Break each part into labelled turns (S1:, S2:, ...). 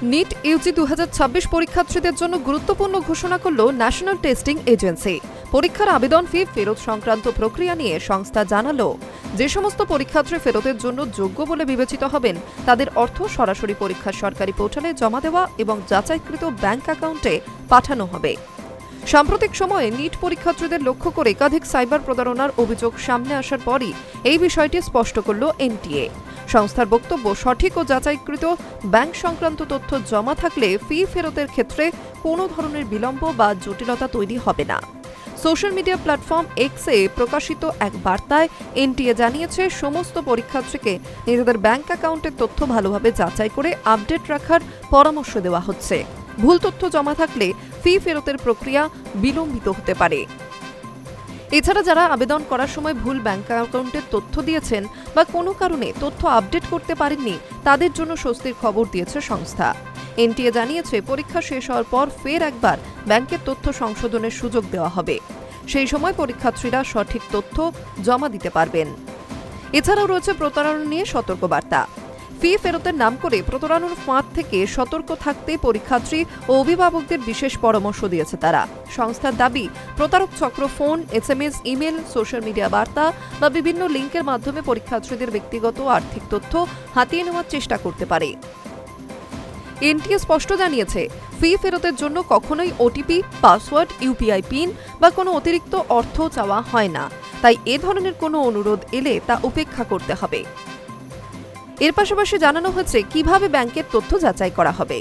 S1: NEET Yuji 2026 পরীক্ষার্থীদের জন্য গুরুত্বপূর্ণ ঘোষণা করল ন্যাশনাল টেস্টিং এজেন্সি। পরীক্ষার আবেদন ফি ফেরত সংক্রান্ত প্রক্রিয়া নিয়ে সংস্থা জানালো, যে সমস্ত পরীক্ষার্থী ফেরতের জন্য যোগ্য বলে বিবেচিত হবেন তাদের অর্থ সরাসরি পরীক্ষার সরকারি পোর্টালে জমা দেওয়া এবং যাচাইকৃত ব্যাংক অ্যাকাউন্টে পাঠানো হবে। সাম্প্রতিক সময়ে নিট পরীক্ষার্থীদের লক্ষ্য করে একাধিক সাইবার প্রতারণার অভিযোগ সামনে আসার পরই এই বিষয়টি স্পষ্ট করল এনটিএ। সংস্থার বক্তব্য, সঠিক ও যাচাইকৃত ব্যাংক সংক্রান্ত তথ্য জমা থাকলে ফি ফেরতের ক্ষেত্রে কোনো ধরনের বিলম্ব বা জটিলতা তৈরি হবে না। সোশ্যাল মিডিয়া প্ল্যাটফর্ম এক্সে প্রকাশিত এক বার্তায় এনটিএ জানিয়েছে, সমস্ত পরীক্ষার্থীকে নিজেদের ব্যাংক অ্যাকাউন্টের তথ্য ভালোভাবে যাচাই করে আপডেট রাখার পরামর্শ দেওয়া হচ্ছে। ভুল তথ্য জমা থাকলে ফি ফেরতের প্রক্রিয়া বিলম্বিত হতে পারে। এছাড়া যারা আবেদন করার সময় ভুল ব্যাংক অ্যাকাউন্টের তথ্য দিয়েছেন বা কোনো কারণে তথ্য আপডেট করতে পারেননি, তাদের জন্য স্বস্তির খবর দিয়েছে সংস্থা। এনটিএ জানিয়েছে, পরীক্ষা শেষ হওয়ার পর ফের একবার ব্যাংকের তথ্য সংশোধনের সুযোগ দেওয়া হবে। সেই সময় পরীক্ষার্থীরা সঠিক তথ্য জমা দিতে পারবেন। এছাড়াও রয়েছে প্রতারণা নিয়ে সতর্কবার্তা। ফি ফেরতের নাম করে প্রতারণার ফাঁদ থেকে সতর্ক থাকতে পরীক্ষার্থী ও অভিভাবকদের বিশেষ পরামর্শ দিয়েছে তারা। সংস্থার দাবি, প্রতারক চক্র phone, SMS, email, social media বার্তা বা বিভিন্ন লিঙ্কের মাধ্যমে পরীক্ষার্থীদের ব্যক্তিগত আর্থিক তথ্য হাতিয়ে নেওয়ার চেষ্টা করতে পারে। এনটিএ স্পষ্ট জানিয়েছে, ফি ফেরতের জন্য কখনোই ওটিপি, পাসওয়ার্ড, ইউপিআই পিন বা কোনো অতিরিক্ত অর্থ চাওয়া হয় না। তাই এ ধরনের কোনো অনুরোধ এলে তা উপেক্ষা করতে হবে। এর পাশাপাশি জানানো হচ্ছে কিভাবে ব্যাংকের তথ্য যাচাই করা হবে।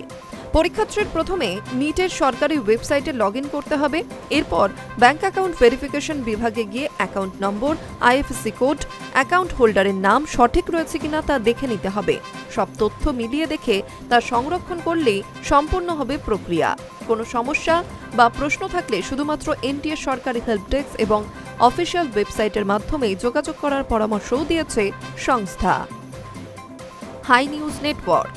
S1: পরীক্ষার্থীর প্রথমে নিটের সরকারি ওয়েবসাইটে লগইন করতে হবে। এরপর ব্যাংক অ্যাকাউন্ট ভেরিফিকেশন বিভাগে গিয়ে account number, IFSC code, account হোল্ডারের নাম সঠিক রয়েছে কিনা তা দেখে নিতে হবে। সব তথ্য মিলিয়ে দেখে তা সংরক্ষণ করলেই সম্পূর্ণ হবে প্রক্রিয়া। কোনো সমস্যা বা প্রশ্ন থাকলে শুধুমাত্র এনটিএ সরকারি হেল্প ডেস্ক এবং অফিসিয়াল ওয়েবসাইটের মাধ্যমে যোগাযোগ করার পরামর্শও দিয়েছে সংস্থা। Hi News network.